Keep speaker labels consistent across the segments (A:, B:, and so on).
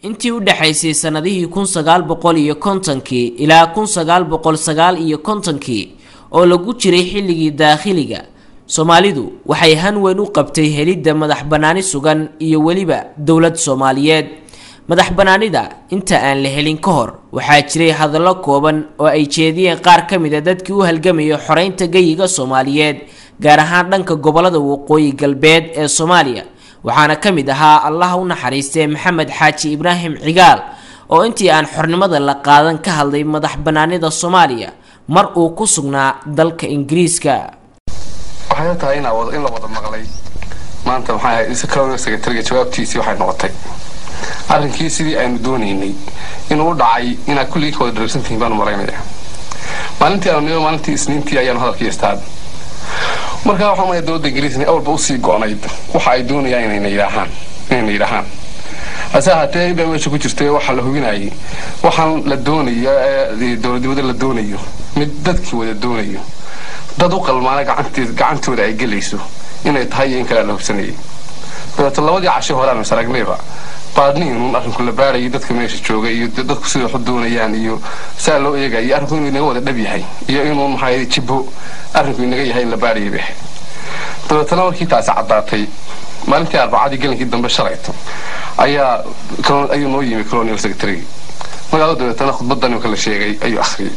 A: intii u dhaxaysay sanadihii 1950 ilaa 1959 oo lagu jiray xilligii daakhiliga Soomaalidu waxay han weyn u qabtay helidda madax banaani sugan iyo waliba dawlad Soomaaliyeed. madax banaanida inta aan la helin ka hor waxaa jiray hadallo kooban oo ay jeediyeen qaar ka mid ah dadkii u halgamay xoreynta gayiga Soomaaliyeed gaar ahaan dhanka gobolada waqooyi galbeed ee Soomaaliya. waxaana ka mid ahaa Allah u naxariistay Maxamed Xaaji Ibraahim Cigaal oo intii aan xornimada la qaadan ka hadlay madax banaanida Soomaaliya mar uu ku sugnaa dalka Ingiriiska.
B: waxay tahay in la wada maqlay maanta waxay ahayd iska secretary jawaabtiisii waxay noqotay arrinkii sidii aynu doonaynay inuu dhacay ina kulli kooda darsantiin baan maraynaya maalintii isniintii ayaan hadalkii istaad marka waxa ma dawladda Ingiriiska awalba u sii go'nayd waxa ay doonayaan inay yiraahdaan asahatay bay meesha ku jirtay waxa la hubinayay waxaan la doonayaa dawladda la doonayo mid dadkii wada doonayo dad u qalmaana gacantooda ay galayso inay tahay in kala la hubsanayay dadka labadii casho hore aan saragnayba baadniin arrinku la baaray dadka meesha jooga iyo dadku sida wax doonayaan iyo saa loo eegay arrinku inuu inaga wada dhab yahay iyo inuu maxay jibo arrinku inaga yahay in la baaray bixi dadka markii taas cadaatay maalintii arbacadii gelinkii dambe shalayto ayaa noo yimi colonial secretary magaalada dadka khudbadan kala sheegay ayuu akhriyay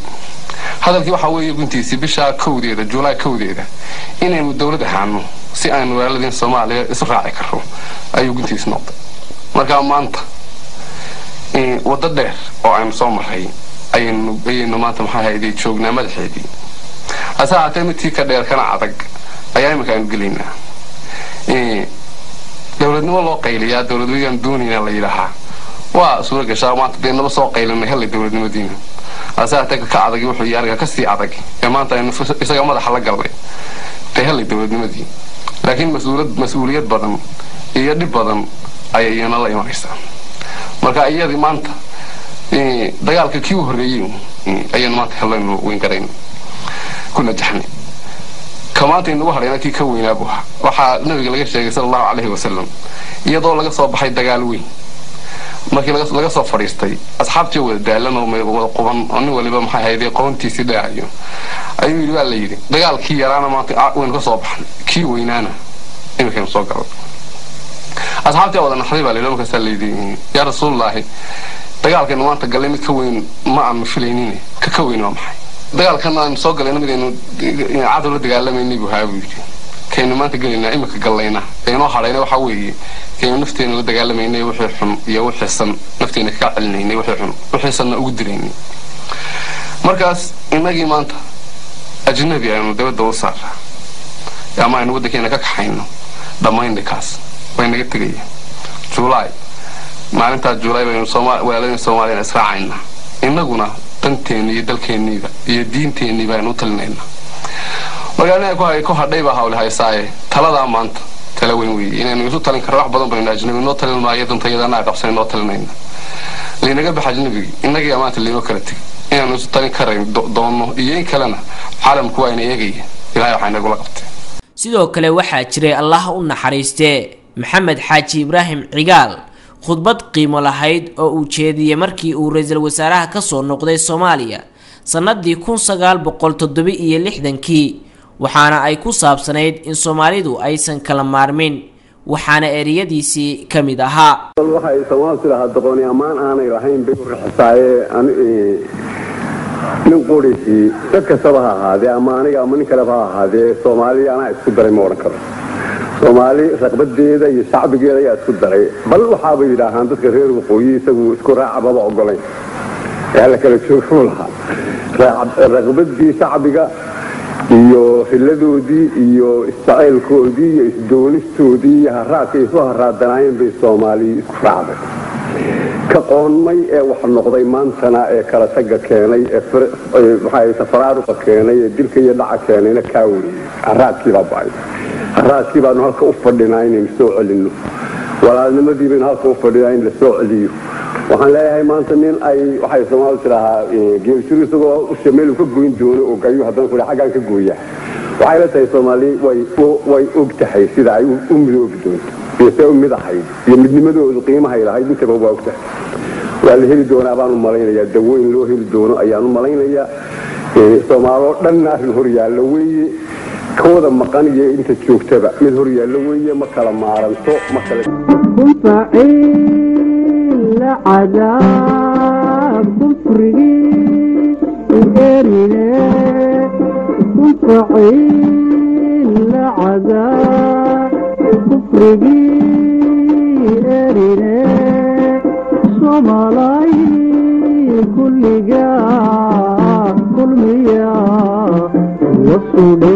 B: hadalkii waxa weeye guntiisi bisha kowdeeda July kowdeeda inaynu dawlad ahaano si aynu walaalin Soomaaliya isu raaci karo ayuu guntiis noqday marka maanta wada dheer oo aynu soo maray ayaynu maanta maxay hayday joognaa madaxeedii asaatay midkii ka dheer kana adag ayaa imika aynu gelaynaa dawladnimo loo qayliyaa dawladweynan doonayna la yiraahdaa waa suura gashaa maanta deennaba soo qaylinay helay dawladnimadiina asaatay ka adag wuxuu yaariga ka sii adag ee maanta aynu isaga madaxa la galnay helay dawladnimadii laakiin mas'uuliyad badan iyo dhib badan ayayna la imanaysaa marka iyadii maanta dagaalka kii horeeyay ayaynu maanta helayno weyn garayn kuna jaxnay kamaanta inuu hareena kii ka weynaa waxa nabiga laga sheegay sallallahu alayhi wasallam iyadoo laga soo baxay dagaal weyn markii laga soo fariistay asxaabtii wada daalan oo wada quban oo nin waliba maxay hayday qoontiisi dhaayo ayuu yiri waa la yiri dagaalkii yaraana maanta weyn ka soo baxay kii weynaana inuu soo galo asxaabtii wada naxday baa leeyahay markaas leeyahay ya rasuulullaahi dagaalkan maanta galay mid ka weyn ma aan filaynin ka weyn waa maxay dagaalkan aan soo galay midaynu cadawla dagaalamayni buu haabiyay keenna maanta galina imika galayna inoo hareeyay waxa weeye keenna nafteena la dagaalamayna wixii xun iyo wixii san nafteena ka celinayna wixii san ugu direynay markaas inagii maanta ajnabi aynu dawladda u saaraa ama aynu waddankeena ka kaxayno dhamaynkaas way naga tagay July maalinta July baynu Soomaaliya israacayna inaguna danteena iyo dalkeennida iyo diinteennida aynu talinayna magaalada ku hadhay baa hawle haysaaye talada maanta tala weyn weey inaynu isu talin karo wax badan baynu ajnabi noo talin maayo dantayadana qabsan noo talinayna leenaga baxajnabi inagii amaanta leeyo kala tag inaynu isu talin karayn doono iyo in kalena caalamku waa inay eegay ilaahay waxa inagu la qabtay
A: sidoo kale waxaa jiray Allah u naxariistay Maxamed Xaaji Ibraahim Cigaal khudbad qiimo lahayd oo uu jeediyay markii uu ra'iisul wasaaraha ka soo noqday Soomaaliya sanadii 1967 waxaana ay ku saabsanayd in Soomaalidu aysan kala maarmin waxaana eriyadiisii kamid ahaa
C: waxay Soomaalidu hadaqooni amaan aanay lahayn bay u raxsaaye nin qoorisi dadka sabaha ahaade ama aniga ama nin kale baa ahaade Soomaaliya ana isku daray ma oran karo Soomaali raqbadeeda iyo shacbigeeda ayaa isku daray bal waxa bay yiraahdaan dadka reer waqooyi isagu isku raacaba ogolayn la kala joogfo laha raqbadii shacbiga iyo filadoodii iyo istaayilkoodii iyo isdoonistoodii haraadkay soo haraadanaayeen bay Soomaali isku raacday ka qoonmay ee wax noqday maantana ee kala taga keenay waxay safaraaruqa keenay dilka iyo dhaca keenayna kaawri haraadkii baa raadkii baan halka u fadhinaa inaan soo celino walaalnimadii baan halka u fadhinaa in la soo celiyo waxaan leeyahay maanta nin ay waxay Soomaalidu tiraahdaa geelshir isagoo u shameel ka goyn doono oo gayo hadan ku xagaan ka gooya waxay la tahay Soomaali way og tahay sida ay u midoobi doonto iyo soo midahay iyo midnimadoodu qiimaha ilahay inta baa og tahay waa la heli doonaa baan u malaynayaa dawooyin loo heli doono ayaan u malaynayaa Soomaaliya dhan arrin hor yaalla weeye kooda maqan iyo inta joogtaba mid hor yaalla weeye ma kala maaranto ma kala
D: la cadaab kufrigi eerine la cadaab kufrigi eerine Somalay kulliga kulmiya wasude